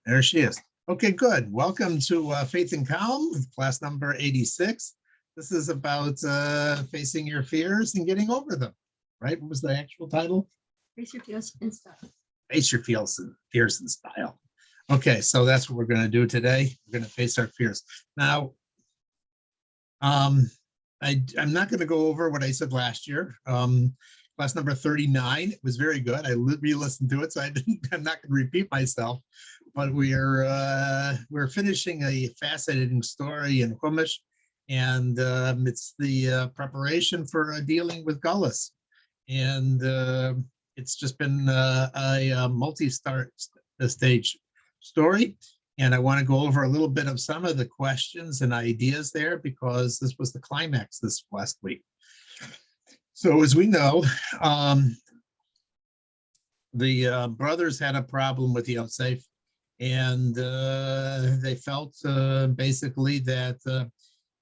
There she is. Okay, good. Welcome to Faith and Calm, class number 86. This is about facing your fears and getting over them, right? What was the actual title? Face your fears in style. Face your fears in style. Okay, so that's what we're going to do today. We're going to face our fears. Now, I'm not going to go over what I said last year. Class number 39, it was very good. I re-listened to it, so I'm not going to repeat myself. But we're finishing a fascinating story in Chumash, and it's the preparation for dealing with Gullus. And it's just been a multi-stage story. And I want to go over a little bit of some of the questions and ideas there because this was the climax this last week. So as we know, the brothers had a problem with Yosef, and they felt basically that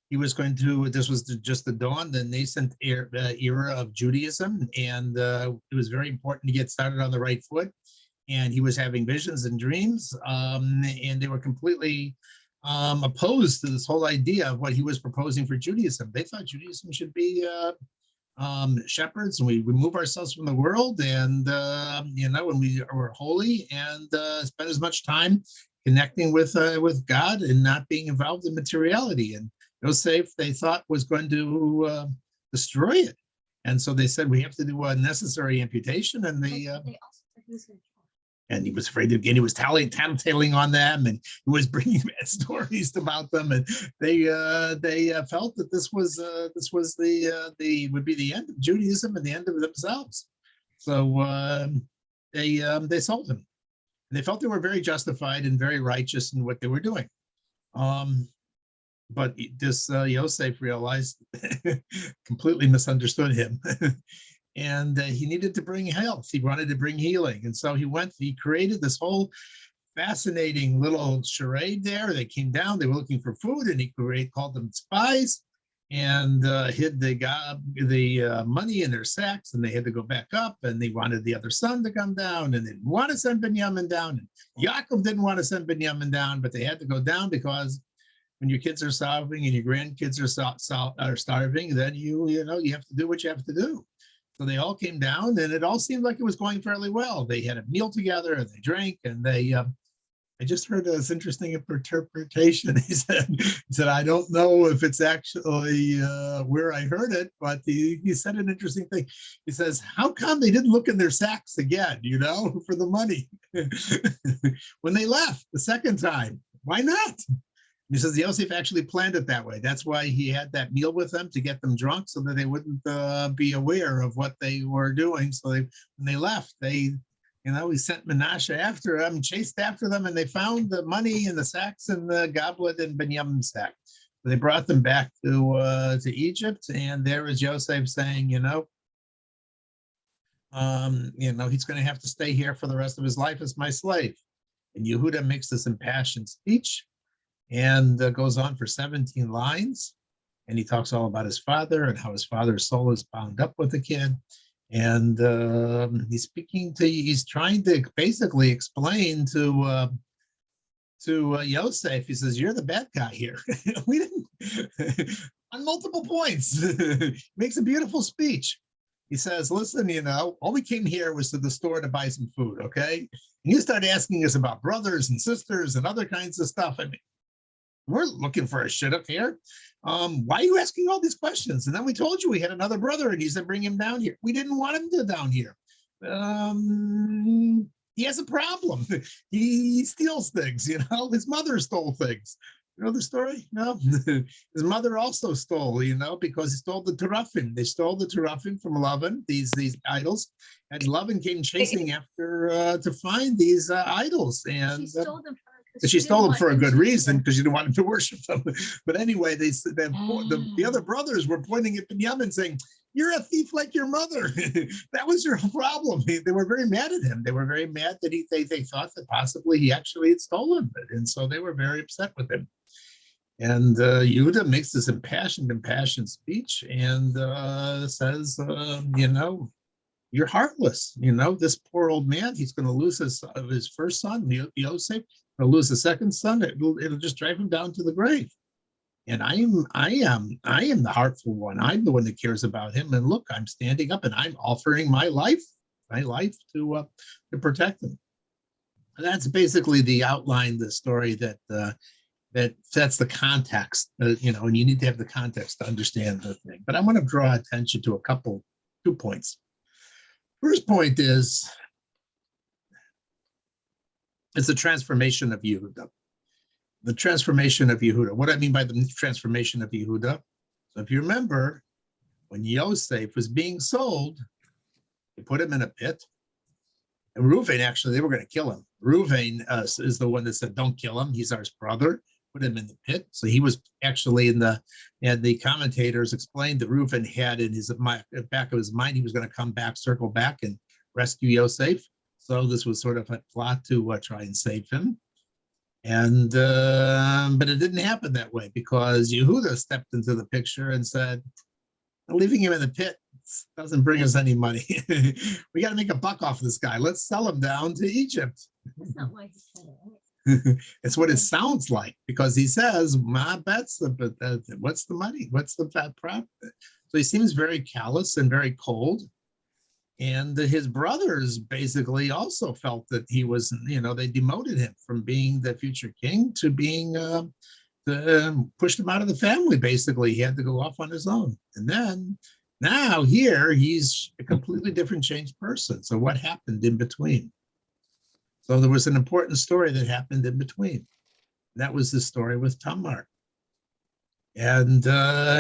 he was going to, this was just the dawn, the nascent era of Judaism, and it was very important to get started on the right foot. And he was having visions and dreams, and they were completely opposed to this whole idea of what he was proposing for Judaism. They thought Judaism should be shepherds, and we remove ourselves from the world, and when we are holy, and spend as much time connecting with God and not being involved in materiality. And Yosef, they thought, was going to destroy it, and so they said we have to do a necessary amputation, and they also and he was afraid again. He was tattletaling on them, and he was bringing bad stories about them. And they felt that this was the would be the end of Judaism and the end of themselves. So they sold him. And they felt they were very justified and very righteous in what they were doing. But this Yosef realized completely misunderstood him. And he needed to bring health. He wanted to bring healing. And so he created this whole fascinating little charade there. They came down, they were looking for food, and he called them spies and hid the money in their sacks, and they had to go back up, and they wanted the other son to come down, and they didn't want to send Binyamin down. And Yaakov didn't want to send Binyamin down, but they had to go down because when your kids are starving and your grandkids are starving, then you have to do what you have to do. So they all came down, and it all seemed like it was going fairly well. They had a meal together, and they drank, and I just heard this interesting interpretation. He said, I don't know if it's actually where I heard it, but he said an interesting thing. He says, how come they didn't look in their sacks again, for the money when they left the second time? Why not? He says Yosef actually planned it that way. That's why he had that meal with them, to get them drunk so that they wouldn't be aware of what they were doing. So when they left, he sent Menashe after them, chased after them, and they found the money in the sacks and the goblet in Binyamin's sack. So they brought them back to Egypt, and there is Yosef saying, he's going to have to stay here for the rest of his life as my slave. And Yehuda makes this impassioned speech, and goes on for 17 lines, and he talks all about his father and how his father's soul is bound up with the kid. And he's trying to basically explain to Yosef. He says, you're the bad guy here. We didn't, on multiple points. Makes a beautiful speech. He says, listen, all we came here was to the store to buy some food, okay? And you start asking us about brothers and sisters and other kinds of stuff. I mean, we're looking for a shit up here. Why are you asking all these questions? And then we told you we had another brother, and he said, bring him down here. We didn't want him down here. He has a problem. He steals things, his mother stole things. You know the story? No? His mother also stole, because he stole the Teraphim. They stole the Teraphim from Lavan, these idols. And Lavan came chasing after to find these idols. And she stole them for a good reason, because she didn't want him to worship them. But anyway, the other brothers were pointing at Binyamin saying, you're a thief like your mother. That was your problem. They were very mad at him. They were very mad that they thought that possibly he actually had stolen it. And so they were very upset with him. And Yehuda makes this impassioned speech and says, you're heartless. You know, this poor old man, he's going to lose his first son, Yosef, he'll lose the second son. It'll just drive him down to the grave. And I am the heartful one. I'm the one that cares about him. And look, I'm standing up and I'm offering my life to protect him. And that's basically the outline, the story that sets the context, you know, and you need to have the context to understand the thing. But I want to draw attention to 2 points. First point is, it's the transformation of Yehuda. The transformation of Yehuda. What I mean by the transformation of Yehuda, so if you remember, when Yosef was being sold, they put him in a pit. And Reuven, actually, they were going to kill him. Reuven is the one that said, don't kill him. He's our brother. Put him in the pit. So he was actually and the commentators explained that Reuven had in his back of his mind, he was going to come back, circle back and rescue Yosef. So this was sort of a plot to try and save him. And but it didn't happen that way, because Yehuda stepped into the picture and said, leaving him in the pit doesn't bring us any money. We got to make a buck off this guy. Let's sell him down to Egypt. That's not why he said it. It's what it sounds like, because he says, "Ma bets, but what's the money? What's the fat profit?" So he seems very callous and very cold. And his brothers basically also felt that he was, you know, they demoted him from being the future king to being, pushed him out of the family. Basically, he had to go off on his own. And then now here he's a completely different, changed person. So what happened in between? So there was an important story that happened in between. That was the story with Tamar. And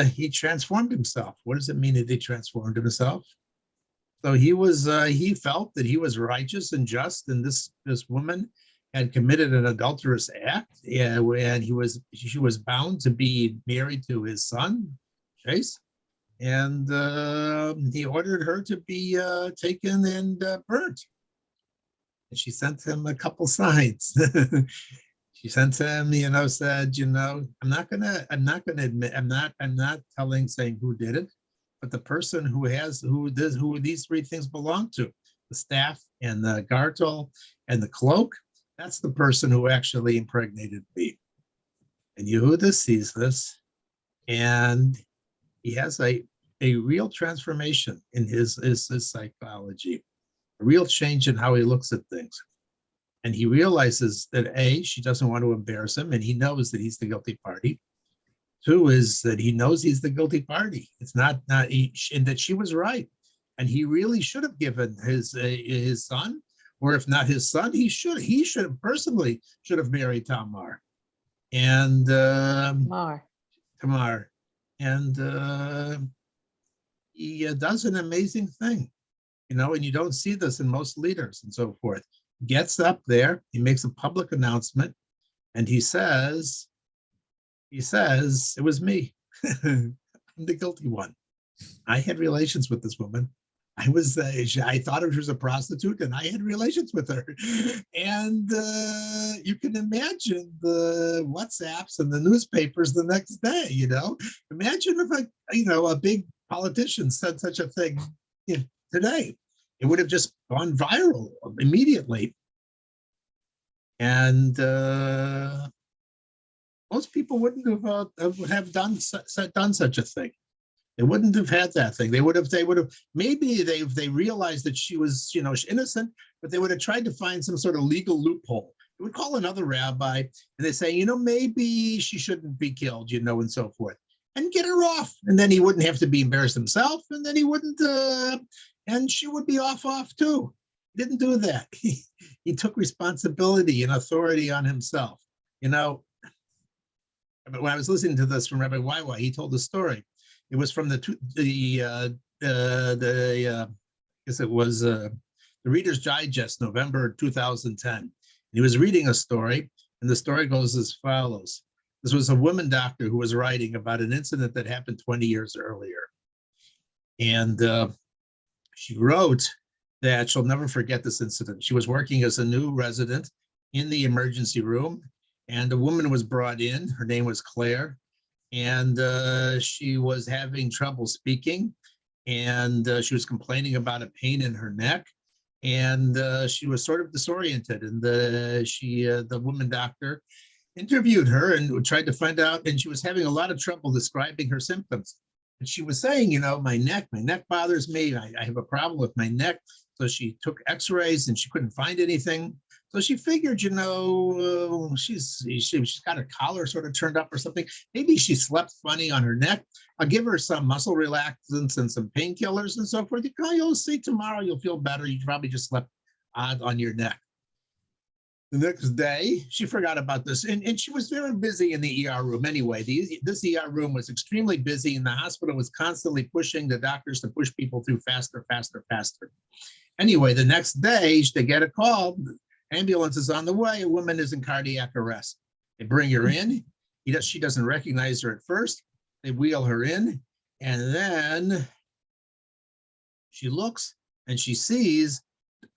he transformed himself. What does it mean that he transformed himself? So he felt that he was righteous and just, and this woman had committed an adulterous act, and she was bound to be married to his son, Chase, and he ordered her to be taken and burnt. And she sent him a couple signs. She sent him, you know, said, you know, I'm not gonna admit, I'm not saying who did it, but the person who these 3 things belong to, the staff and the gartel and the cloak, that's the person who actually impregnated me. And Yehuda sees this, and he has a real transformation in his psychology, a real change in how he looks at things. And he realizes that she doesn't want to embarrass him, and he knows that he's the guilty party. 2 is that he knows he's the guilty party. It's not and that she was right, and he really should have given his son, or if not his son, he should have personally should have married Tamar, and Tamar, and he does an amazing thing, you know, and you don't see this in most leaders and so forth. Gets up there, he makes a public announcement, and he says, it was me. I'm the guilty one. I had relations with this woman. I thought she was a prostitute, and I had relations with her. And you can imagine the WhatsApps and the newspapers the next day, you know. Imagine if a big politician said such a thing today. It would have just gone viral immediately. And most people wouldn't have done such a thing. They wouldn't have had that thing. They would have maybe they realized that she was, you know, innocent, but they would have tried to find some sort of legal loophole. They would call another rabbi and they say, you know, maybe she shouldn't be killed, you know, and so forth, and get her off. And then he wouldn't have to be embarrassed himself, and then he wouldn't, and she would be off too. He didn't do that. He took responsibility and authority on himself, you know. But when I was listening to this from Rabbi Waiwai, he told the story. It was from I guess it was the Reader's Digest, November 2010. He was reading a story, and the story goes as follows. This was a woman doctor who was writing about an incident that happened 20 years earlier. And she wrote that she'll never forget this incident. She was working as a new resident in the emergency room, and a woman was brought in. Her name was Claire, and she was having trouble speaking. and she was complaining about a pain in her neck, and she was sort of disoriented. And the woman doctor interviewed her and tried to find out, and she was having a lot of trouble describing her symptoms. And she was saying, my neck bothers me. I have a problem with my neck. So she took x-rays and she couldn't find anything. So she figured, she's got her collar sort of turned up or something. Maybe she slept funny on her neck. I'll give her some muscle relaxants and some painkillers and so forth. You'll see tomorrow, you'll feel better. You probably just slept odd on your neck. The next day, she forgot about this, and she was very busy in the ER room anyway. This ER room was extremely busy, and the hospital was constantly pushing the doctors to push people through faster, faster, faster. Anyway, the next day, they get a call. Ambulance is on the way. A woman is in cardiac arrest. They bring her in. She doesn't recognize her at first. They wheel her in, and then she looks and she sees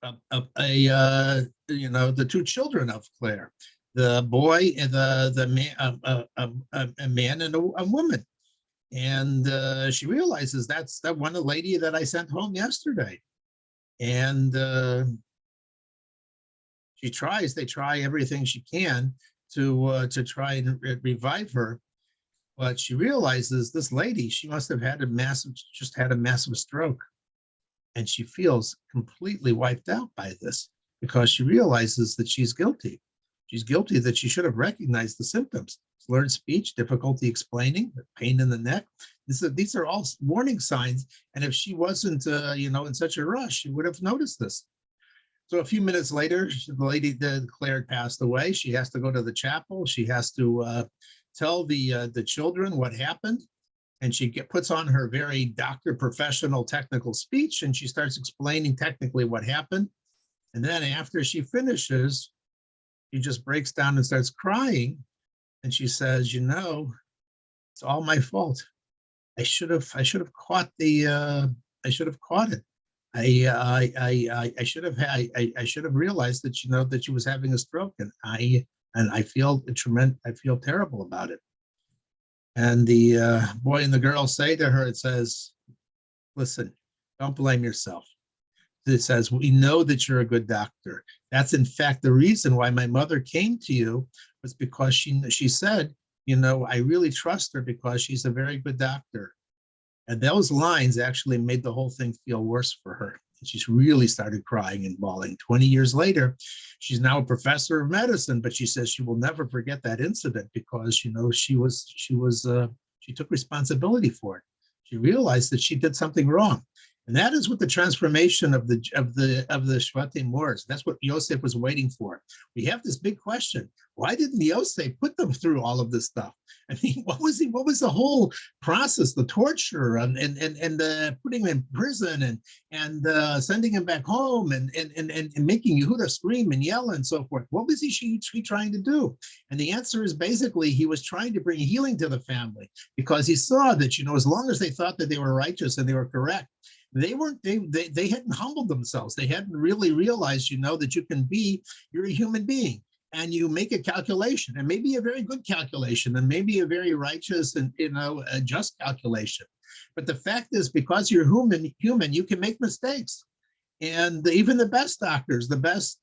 the two children of Claire, the boy and the man, a man and a woman, and she realizes that's that one lady that I sent home yesterday, and they try everything she can to try and revive her, but she realizes this lady, she must have had a massive stroke. And she feels completely wiped out by this because she realizes that she's guilty. She's guilty that she should have recognized the symptoms. Slurred speech, difficulty explaining, pain in the neck. These are all warning signs. And if she wasn't, in such a rush, she would have noticed this. So a few minutes later, the lady declared passed away. She has to go to the chapel. She has to tell the children what happened. And she puts on her very doctor professional technical speech, and she starts explaining technically what happened. And then after she finishes, she just breaks down and starts crying. And she says, it's all my fault. I should have caught I should have caught it. I should have realized that, that she was having a stroke, and I feel terrible about it. And the boy and the girl say to her, it says, listen, don't blame yourself. It says, we know that you're a good doctor. That's in fact the reason why my mother came to you, was because she said, I really trust her because she's a very good doctor. And those lines actually made the whole thing feel worse for her. And she's really started crying and bawling. 20 years later, she's now a professor of medicine, but she says she will never forget that incident because, she took responsibility for it. She realized that she did something wrong. And that is what the transformation of the Shvatim was. That's what Yosef was waiting for. We have this big question. Why didn't Yosef put them through all of this stuff? I mean, what was the whole process, the torture and putting him in prison and sending him back home and making Yehuda scream and yell and so forth? What was he trying to do? And the answer is basically he was trying to bring healing to the family, because he saw that, as long as they thought that they were righteous and they were correct, they hadn't humbled themselves. They hadn't really realized, that you're a human being. And you make a calculation, and maybe a very good calculation, and maybe a very righteous and a just calculation. But the fact is, because you're human, you can make mistakes, and even the best doctors, the best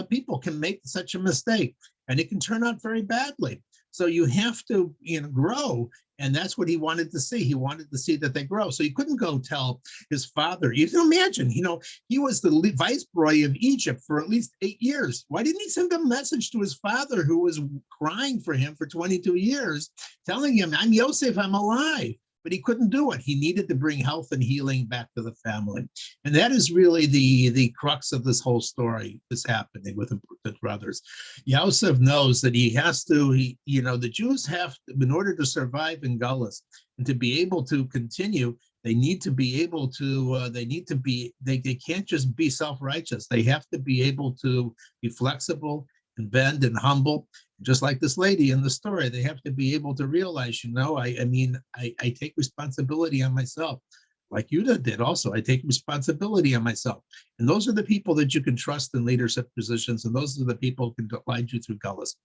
people can make such a mistake, and it can turn out very badly. So you have to, grow. And that's what he wanted to see. He wanted to see that they grow. So he couldn't go tell his father. You can imagine, he was the viceroy of Egypt for at least 8 years. Why didn't he send a message to his father, who was crying for him for 22 years, telling him, I'm Yosef, I'm alive? But he couldn't do it. He needed to bring health and healing back to the family. And that is really the crux of this whole story, this happening with the brothers. Yosef knows that he has to, the Jews have, in order to survive in Gullus and to be able to continue, they need to be able to, they can't just be self-righteous. They have to be able to be flexible and bend and humble. Just like this lady in the story, they have to be able to realize, I take responsibility on myself, like Yudah did also. I take responsibility on myself. And those are the people that you can trust in leadership positions, and those are the people who can guide you through Gullus.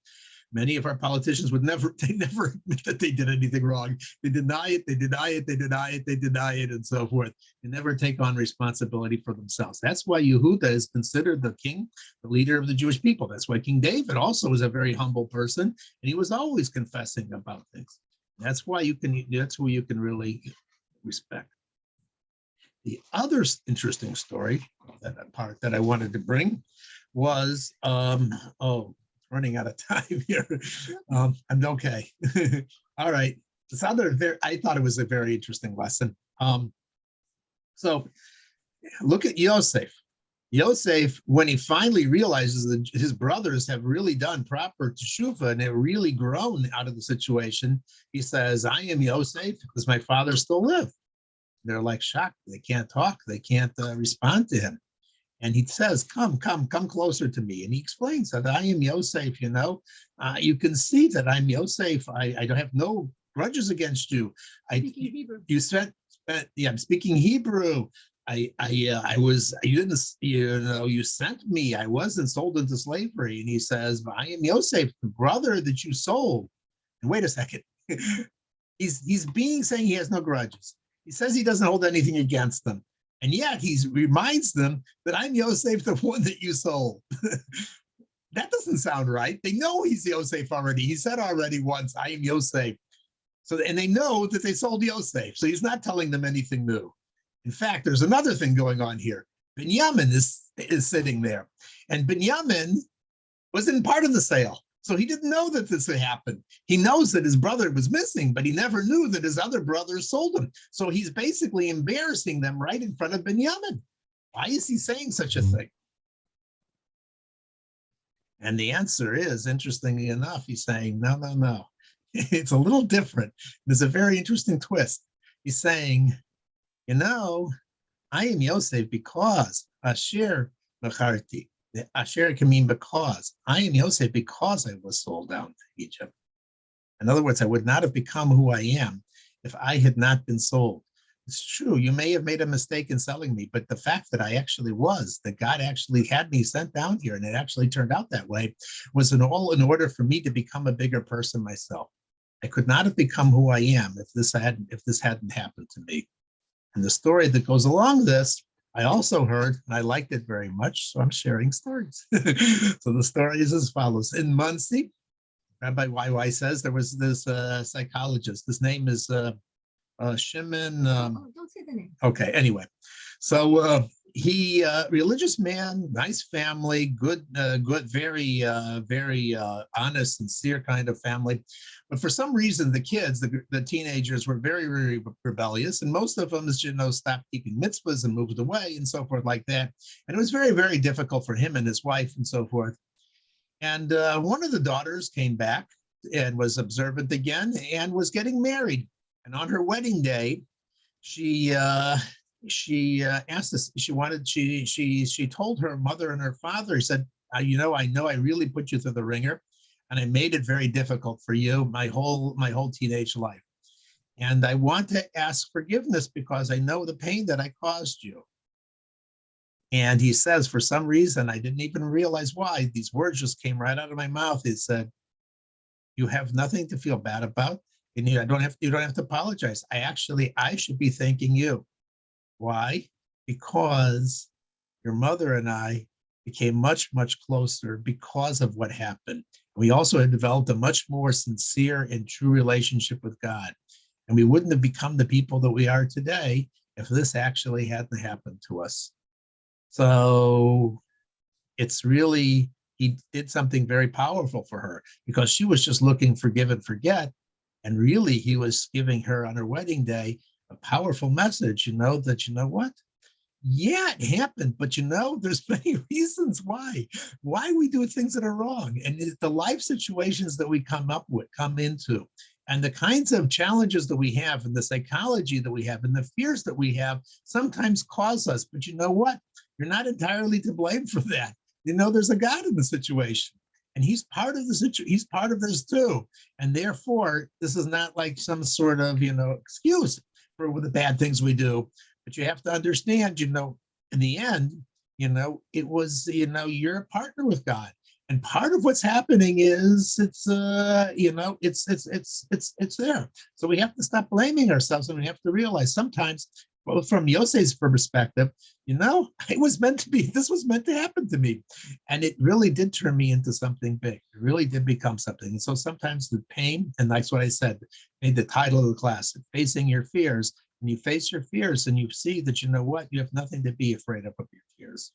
Many of our politicians would never, they never admit that they did anything wrong. They deny it, they deny it, they deny it, they deny it, and so forth. They never take on responsibility for themselves. That's why Yehuda is considered the king, the leader of the Jewish people. That's why King David also was a very humble person, and he was always confessing about things. That's why that's who you can really respect. The other interesting story, that part that I wanted to bring was, running out of time here. I'm okay. All right. I thought it was a very interesting lesson. So look at Yosef. Yosef, when he finally realizes that his brothers have really done proper teshuvah and have really grown out of the situation, he says, I am Yosef because my father still live. They're like shocked. They can't talk. They can't respond to him. And he says, come closer to me. And he explains that I am Yosef, you can see that I'm Yosef. I don't have no grudges against you. You spent, I'm speaking Hebrew. You sent me. I wasn't sold into slavery. And he says, I am Yosef, the brother that you sold. And wait a second. he's saying he has no grudges. He says he doesn't hold anything against them. And yet he reminds them that I'm Yosef, the one that you sold. That doesn't sound right. They know he's Yosef already. He said already once, I am Yosef. So, and they know that they sold Yosef. So he's not telling them anything new. In fact, there's another thing going on here. Binyamin is sitting there. And Binyamin wasn't part of the sale. So he didn't know that this had happened. He knows that his brother was missing, but he never knew that his other brothers sold him. So he's basically embarrassing them right in front of Binyamin. Why is he saying such a thing? And the answer is, interestingly enough, he's saying, no. It's a little different. There's a very interesting twist. He's saying, I am Yosef because Asher Macharti. Asher can mean because. I am Yosef because I was sold down to Egypt. In other words, I would not have become who I am if I had not been sold. It's true, you may have made a mistake in selling me, but the fact that I actually was, that God actually had me sent down here, and it actually turned out that way, was all in order for me to become a bigger person myself. I could not have become who I am if this hadn't happened to me. And the story that goes along this, I also heard, and I liked it very much, so I'm sharing stories. So the story is as follows. In Muncie, Rabbi YY says there was this psychologist. His name is Shimon. Don't say the name. Okay, anyway. So he, religious man, nice family, good, very honest, sincere kind of family. But for some reason, the kids, the teenagers, were very, very rebellious, and most of them, stopped keeping mitzvahs and moved away and so forth like that. And it was very, very difficult for him and his wife and so forth. And one of the daughters came back and was observant again and was getting married. And on her wedding day, she asked us, she told her mother and her father, said, I know I really put you through the ringer, and I made it very difficult for you my whole teenage life. And I want to ask forgiveness because I know the pain that I caused you. And he says, for some reason, I didn't even realize why, these words just came right out of my mouth. He said, you have nothing to feel bad about. And you don't have to apologize. I should be thanking you. Why? Because your mother and I became much, much closer because of what happened. We also had developed a much more sincere and true relationship with God. And we wouldn't have become the people that we are today if this actually hadn't happened to us. So it's really, he did something very powerful for her because she was just looking forgive and forget. And really, he was giving her on her wedding day a powerful message, that, what? Yeah, it happened, but there's many reasons why we do things that are wrong. And it's the life situations that we come into, and the kinds of challenges that we have, and the psychology that we have, and the fears that we have sometimes cause us. But you know what? You're not entirely to blame for that. There's a God in the situation. And he's part of the situation. He's part of this too. And therefore, this is not like some sort of, excuse for the bad things we do. But you have to understand, in the end, it was, you're a partner with God. And part of what's happening is it's it's there. So we have to stop blaming ourselves, and we have to realize sometimes, well, from Yosef's perspective, I was meant to be, this was meant to happen to me. And it really did turn me into something big. It really did become something. And so sometimes the pain, and that's what I said, made the title of the class, Facing Your Fears. When you face your fears and you see that, you have nothing to be afraid of your fears.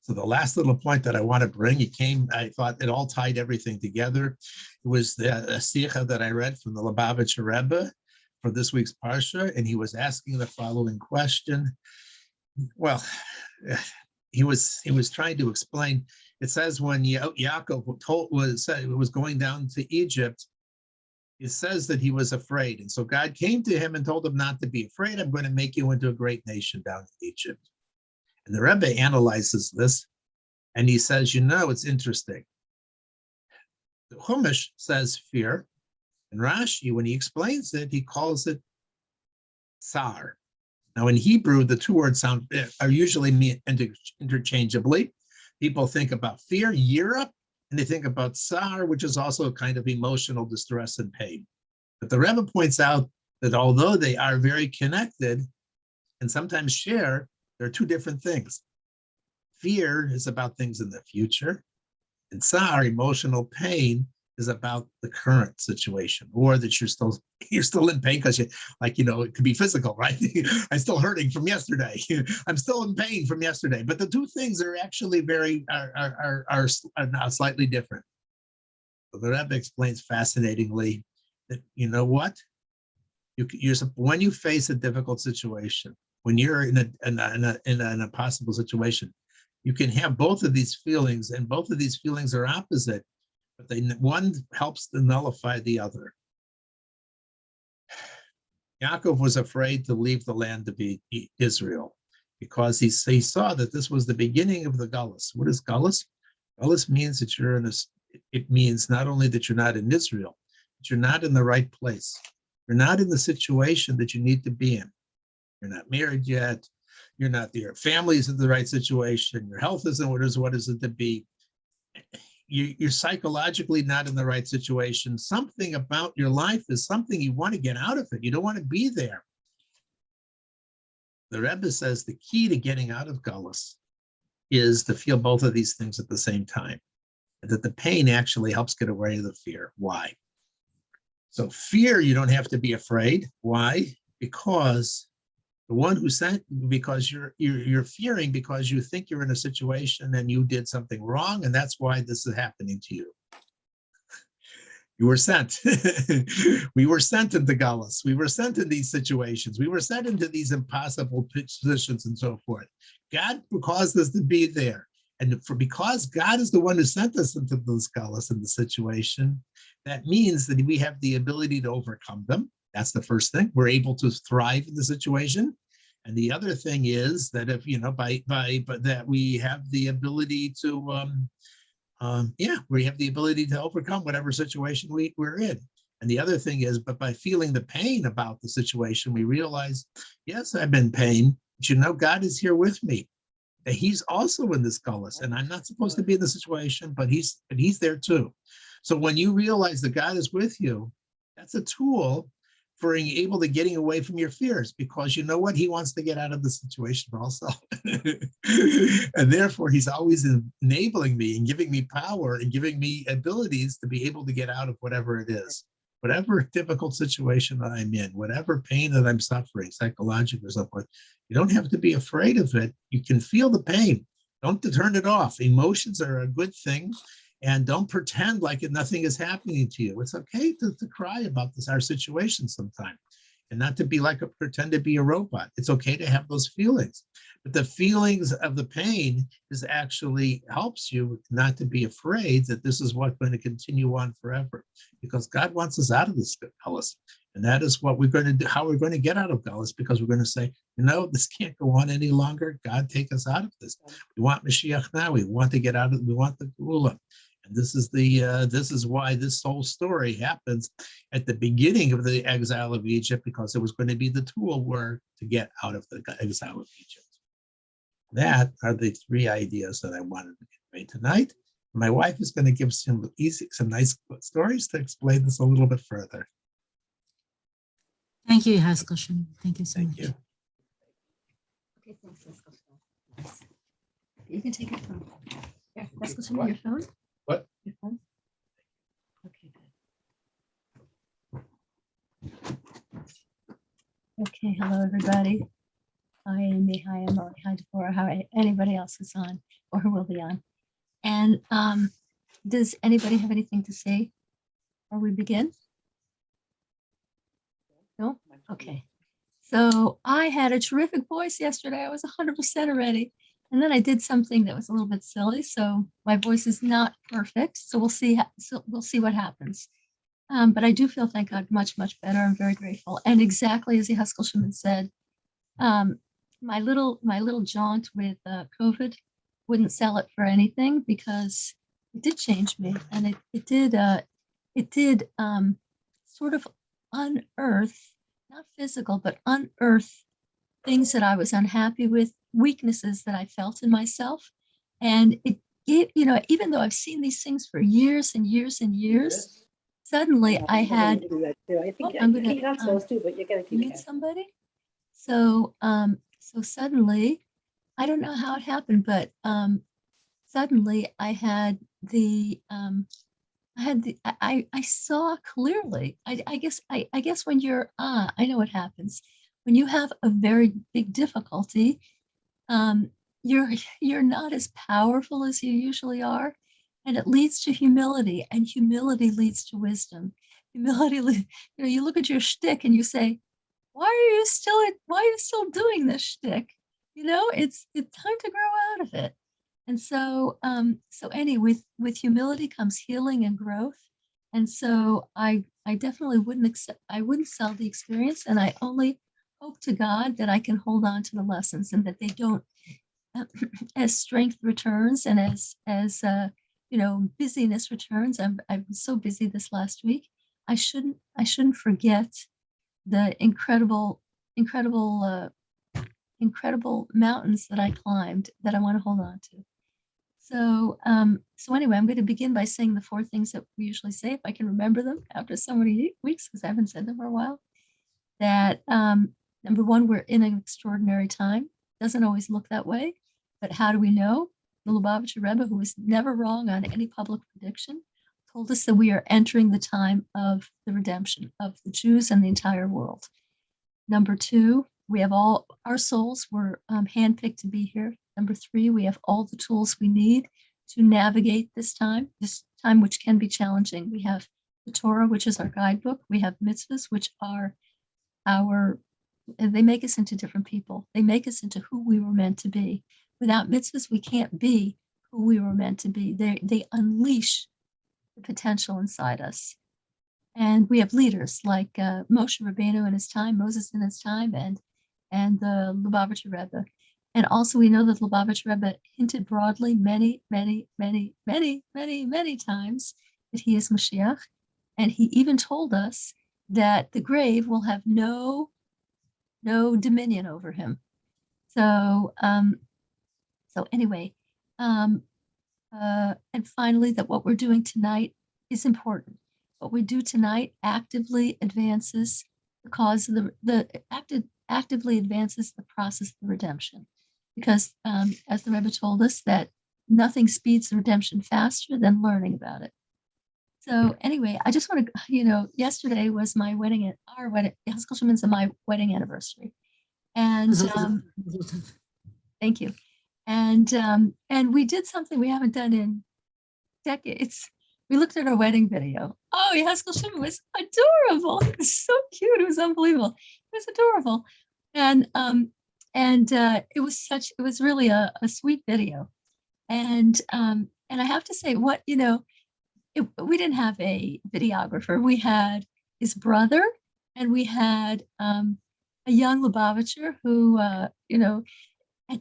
So the last little point that I want to bring, I thought it all tied everything together. It was the Sikha that I read from the Lubavitcher Rebbe for this week's Parsha, and he was asking the following question. Well, he was trying to explain. It says when Yaakov was going down to Egypt, it says that he was afraid. And so God came to him and told him not to be afraid. I'm going to make you into a great nation down in Egypt. And the Rebbe analyzes this, and he says, it's interesting. The Chumash says fear, and Rashi, when he explains it, he calls it tsar. Now, in Hebrew, the two words are usually interchangeably. People think about fear, yira, and they think about tsar, which is also a kind of emotional distress and pain. But the Rebbe points out that although they are very connected and sometimes share, there are two different things. Fear is about things in the future, and tsar, emotional pain, is about the current situation, or that you're still in pain because it could be physical, right? I'm still hurting from yesterday. I'm still in pain from yesterday. But the two things are actually are now slightly different. So the Rebbe explains fascinatingly that when you face a difficult situation, when you're in an impossible situation, you can have both of these feelings, and both of these feelings are opposite, but one helps to nullify the other. Yaakov was afraid to leave the land to be Israel because he saw that this was the beginning of the Galus. What is Galus? Galus means that it means not only that you're not in Israel, but you're not in the right place. You're not in the situation that you need to be in. You're not married yet. Your family's in the right situation. Your health isn't what is it to be. You're psychologically not in the right situation. Something about your life is something you want to get out of it. You don't want to be there. The Rebbe says the key to getting out of Galus is to feel both of these things at the same time, and that the pain actually helps get away the fear. Why? So fear, you don't have to be afraid. Why? Because the one who sent, because you're fearing because you think you're in a situation and you did something wrong, and that's why this is happening to you. You were sent. We were sent into Galus. We were sent in these situations. We were sent into these impossible positions and so forth. God caused us to be there. And because God is the one who sent us into this Galus, in the situation, that means that we have the ability to overcome them. That's the first thing. We're able to thrive in the situation. And the other thing is that if, that we have the ability to, we have the ability to overcome whatever situation we're in. And the other thing is, but by feeling the pain about the situation, we realize, yes, I'm in pain, but God is here with me. He's also in this Galus, and I'm not supposed to be in the situation, but he's there too. So when you realize that God is with you, that's a tool for being able to getting away from your fears, because you know what? He wants to get out of the situation also. And therefore, he's always enabling me and giving me power and giving me abilities to be able to get out of whatever it is, whatever difficult situation that I'm in, whatever pain that I'm suffering, psychological or so forth. You don't have to be afraid of it. You can feel the pain. Don't turn it off. Emotions are a good thing. And don't pretend like nothing is happening to you. It's okay to cry about our situation sometime, and not to be pretend to be a robot. It's okay to have those feelings. But the feelings of the pain actually helps you not to be afraid that this is what's going to continue on forever, because God wants us out of this Galus. And that is what we're going to do, how we're going to get out of Galus, because we're going to say, this can't go on any longer. God, take us out of this. We want Mashiach now. We want to get out of, we want the Geula. And this is why this whole story happens at the beginning of the exile of Egypt, because it was going to be the tool to get out of the exile of Egypt. That are the three ideas that I wanted to convey tonight. My wife is going to give some nice stories to explain this a little bit further. Thank you, Haskell Shimon. Thank you so Thank much. you. Okay, thanks, Haskell. You can take your phone. Here, Haskell, show me your phone. What? Your phone. Okay, good. Okay, hello, everybody. Hi, Amy. Hi, Emily. Hi, Deborah. Hi, anybody else who's on or who will be on. And does anybody have anything to say before we begin? No? Okay. So I had a terrific voice yesterday. I was 100% already. And then I did something that was a little bit silly. So my voice is not perfect. So we'll see. We'll see what happens. But I do feel, thank God, much, much better. I'm very grateful. And exactly as the Haskell Shimon said, my little jaunt with COVID wouldn't sell it for anything, because it did change me, and it did sort of unearth, not physical, but unearth things that I was unhappy with, weaknesses that I felt in myself. And it, even though I've seen these things for years and years and years, suddenly I had, I'm going to, you're not supposed to, but you gotta keep mute it. somebody. So, so suddenly, I don't know how it happened, but suddenly I had I saw clearly. I guess when you're, I know what happens. When you have a very big difficulty, you're not as powerful as you usually are. And it leads to humility, and humility leads to wisdom. Humility, you look at your shtick and you say, why are you still doing this shtick? It's time to grow out of it. And so anyway, with humility comes healing and growth. And so I definitely wouldn't sell the experience, and I only hope to God that I can hold on to the lessons, and that they don't, as strength returns, and as busyness returns. I was so busy this last week. I shouldn't forget the incredible mountains that I climbed, that I want to hold on to. So anyway, I'm going to begin by saying the 4 things that we usually say, if I can remember them after so many weeks, because I haven't said them for a while. That number 1, we're in an extraordinary time. Doesn't always look that way, but how do we know? The Lubavitcher Rebbe, who was never wrong on any public prediction, told us that we are entering the time of the redemption of the Jews and the entire world. Number 2, we have all our souls were handpicked to be here. Number 3, we have all the tools we need to navigate this time which can be challenging. We have the Torah, which is our guidebook. We have mitzvahs, which are they make us into different people. They make us into who we were meant to be. Without mitzvahs, we can't be who we were meant to be. They unleash the potential inside us. And we have leaders like Moshe Rabbeinu in his time, Moses in his time, and the Lubavitcher Rebbe. And also we know that the Lubavitcher Rebbe hinted broadly many, many, many, many, many, many times that he is Mashiach. And he even told us that the grave will have no dominion over him. So anyway, and finally, that what we're doing tonight is important. What we do tonight actively advances the cause of actively advances the process of redemption, because as the Rebbe told us, that nothing speeds the redemption faster than learning about it. So anyway, I just want to, yesterday was my our wedding, Haskell Shimon's and my wedding anniversary, and thank you, and we did something we haven't done in decades. We looked at our wedding video. Oh, Haskell Shimon was adorable. It was so cute. It was unbelievable. It was adorable. And it was really a sweet video. And I have to say, we didn't have a videographer. We had his brother, and we had a young Lubavitcher who, at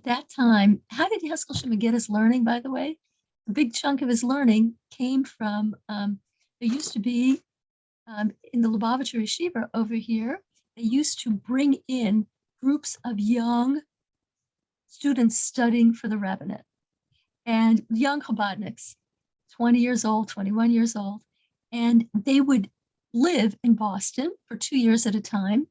that time, how did Haskell Shimon get his learning, by the way? A big chunk of his learning came from, there used to be, in the Lubavitcher Yeshiva over here, they used to bring in groups of young students studying for the rabbinate, and young Chabadniks, 20 years old, 21 years old, and they would live in Boston for 2 years at a time.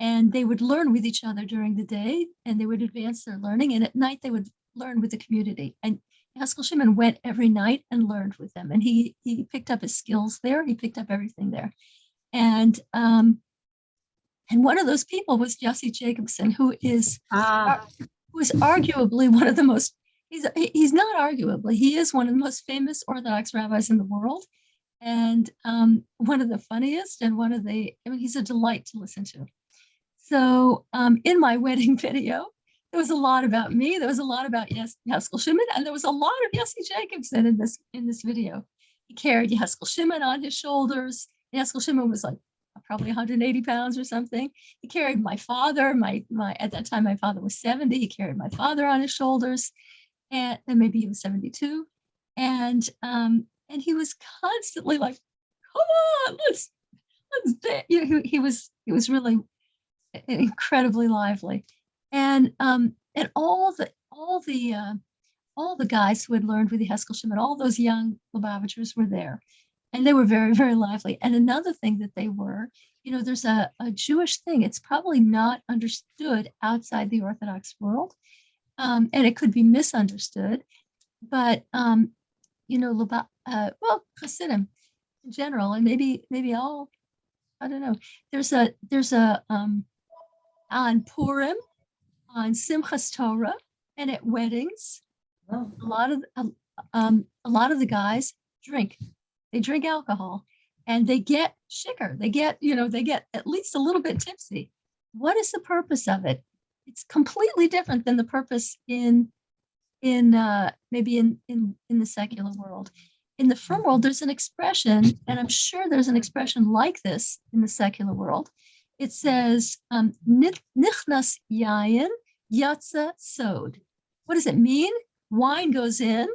And they would learn with each other during the day, and they would advance their learning. And at night, they would learn with the community. And Haskell Shimon went every night and learned with them. And he picked up his skills there. He picked up everything there. And one of those people was Yossi Jacobson, who is arguably one of the most, he's not arguably, he is one of the most famous Orthodox rabbis in the world. And one of the funniest, and he's a delight to listen to. So in my wedding video, there was a lot about me. There was a lot about Haskell Shimon, and there was a lot of Yossi Jacobson in this video. He carried Haskell Shimon on his shoulders. Haskell Shimon was like probably 180 pounds or something. He carried my father. At that time, my father was 70. He carried my father on his shoulders, and maybe he was 72. And he was constantly like, "Come on, let's dance." You know, he was really incredibly lively, and all the guys who had learned with the Haskell Shimon, all those young Lubavitchers were there, and they were very, very lively. And another thing that they were, there's a Jewish thing. It's probably not understood outside the Orthodox world, and it could be misunderstood, but Hasidim in general, and maybe all, I don't know. There's a on Purim, on Simchas Torah, and at weddings, a lot of the guys drink. They drink alcohol, and they get shikker. They get at least a little bit tipsy. What is the purpose of it? It's completely different than the purpose in maybe in the secular world. In the frum world, there's an expression, and I'm sure there's an expression like this in the secular world. It says, nichnas yayin, yatsa sod. What does it mean? Wine goes in,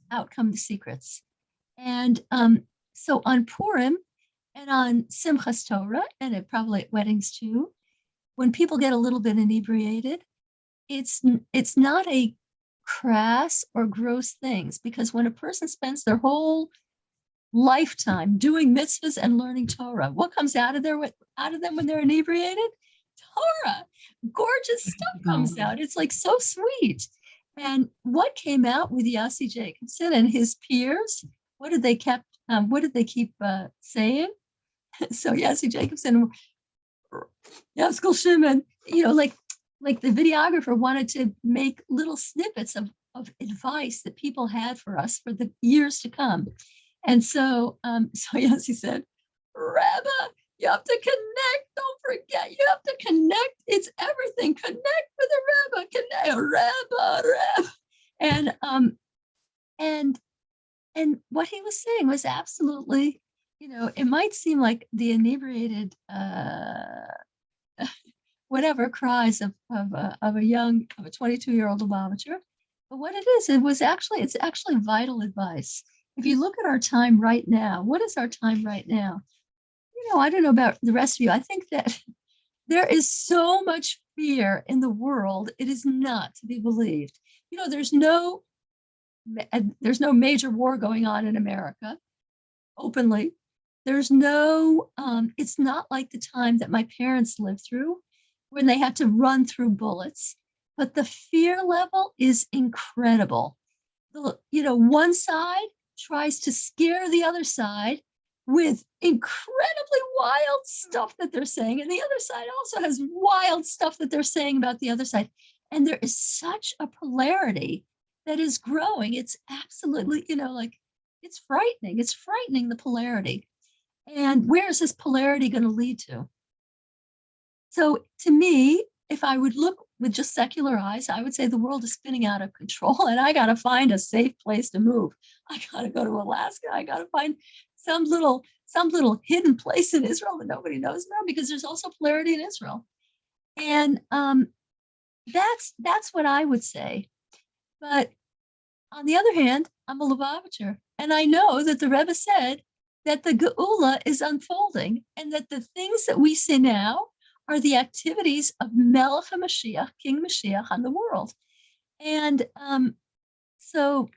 out come the secrets. And so on Purim and on Simchas Torah, and probably at weddings too, when people get a little bit inebriated, it's not a crass or gross things, because when a person spends their whole lifetime doing mitzvahs and learning Torah, what comes out of them when they're inebriated? Torah. Gorgeous stuff comes out. It's like so sweet. And what came out with Yossi Jacobson and his peers? What did they keep saying? So Yossi Jacobson, Haskell Shimon, like the videographer wanted to make little snippets of advice that people had for us for the years to come. And so Yossi said, Rabbi, you have to connect. Don't forget, you have to connect. It's everything. Connect with the Rabbi. Connect, Rabbi. And what he was saying was absolutely, it might seem like the inebriated whatever cries of a 22-year-old Lubavitcher, but what it is, it's actually vital advice. If you look at our time right now, what is our time right now? I don't know about the rest of you. I think that there is so much fear in the world. It is not to be believed. There's no major war going on in America openly. There's no, it's not like the time that my parents lived through when they had to run through bullets, but the fear level is incredible. One side tries to scare the other side with incredibly wild stuff that they're saying, and the other side also has wild stuff that they're saying about the other side. And there is such a polarity that is growing. It's absolutely, it's frightening. It's frightening, the polarity. And where is this polarity going to lead to? So to me, if I would look with just secular eyes, I would say the world is spinning out of control, and I got to find a safe place to move. I got to go to Alaska. I got to find some little hidden place in Israel that nobody knows about, because there's also polarity in Israel. And that's what I would say. But on the other hand, I'm a Lubavitcher, and I know that the Rebbe said that the Geula is unfolding, and that the things that we see now are the activities of Melech HaMashiach, King Mashiach, on the world. And so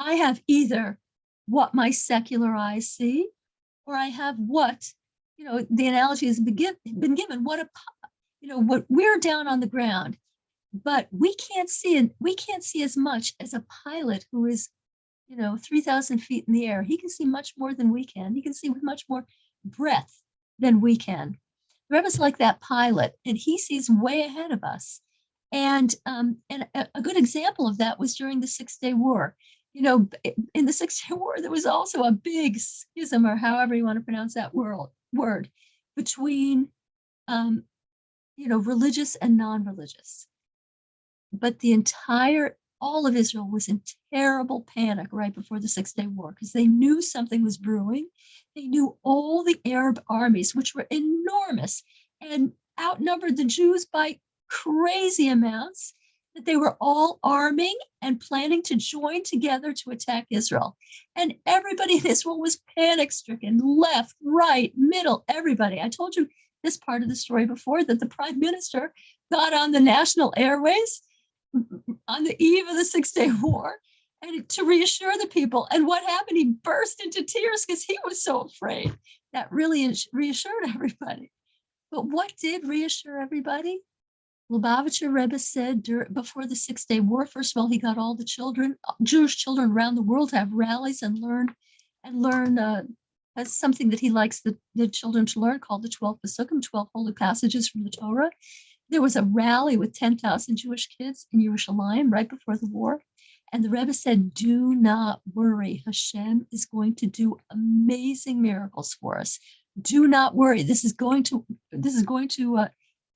I have either what my secular eyes see, or I have what, the analogy has been given, what we're down on the ground, but we can't see, and we can't see as much as a pilot who is, 3,000 feet in the air. He can see much more than we can. He can see with much more breadth than we can. The Rebbe's like that pilot, and he sees way ahead of us. And a good example of that was during the 6-Day War. In the 6-Day War, there was also a big schism, or however you want to pronounce that word, between, religious and non-religious. But all of Israel was in terrible panic right before the 6-Day War, because they knew something was brewing. They knew all the Arab armies, which were enormous and outnumbered the Jews by crazy amounts, that they were all arming and planning to join together to attack Israel. And everybody in Israel was panic stricken, left, right, middle, everybody. I told you this part of the story before, that the prime minister got on the national airways on the eve of the 6-Day War and to reassure the people. And what happened? He burst into tears because he was so afraid. That really reassured everybody. But what did reassure everybody? Lubavitcher Rebbe said before the 6-Day War, first of all, he got all the children, Jewish children around the world, to have rallies and learn as something that he likes the children to learn, called the 12 Pesukim, 12 holy passages from the Torah. There was a rally with 10,000 Jewish kids in Yerushalayim right before the war. And the Rebbe said, do not worry. Hashem is going to do amazing miracles for us. Do not worry. This is going to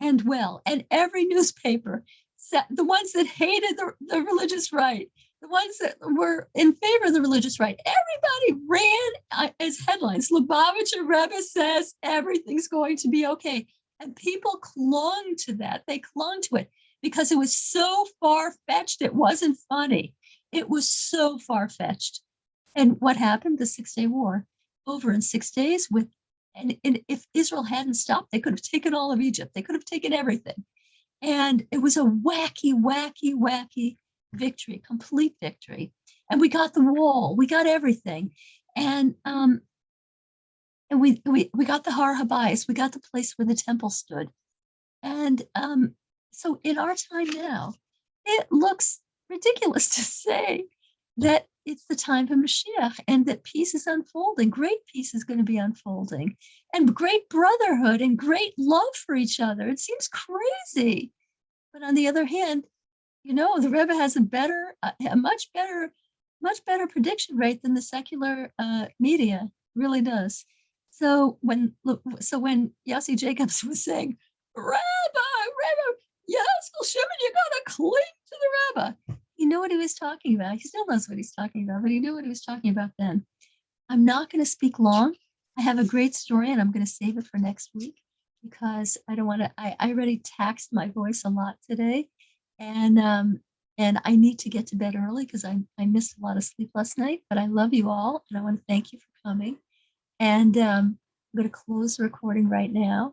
end well. And every newspaper, the ones that hated the religious right, the ones that were in favor of the religious right, everybody ran as headlines. Lubavitcher Rebbe says everything's going to be okay. And people clung to that. They clung to it because it was so far-fetched. It wasn't funny. It was so far-fetched. And what happened? The 6-Day War, over in 6 days. And if Israel hadn't stopped, they could have taken all of Egypt. They could have taken everything. And it was a wacky, wacky, wacky victory, complete victory. And we got the wall. We got everything. And we got the Har Habayis. We got the place where the temple stood. And so in our time now, it looks ridiculous to say that it's the time of Mashiach and that peace is unfolding. Great peace is going to be unfolding, and great brotherhood and great love for each other. It seems crazy. But on the other hand, the Rebbe has a much better prediction rate than the secular media really does. So when Yossi Jacobs was saying, Rabbi, yes, Shimon, you gotta cling to the Rebbe. You know what he was talking about. He still knows what he's talking about, but he knew what he was talking about then. I'm not going to speak long. I have a great story, and I'm going to save it for next week because I don't want to. I already taxed my voice a lot today, and I need to get to bed early because I missed a lot of sleep last night. But I love you all, and I want to thank you for coming. And I'm going to close the recording right now.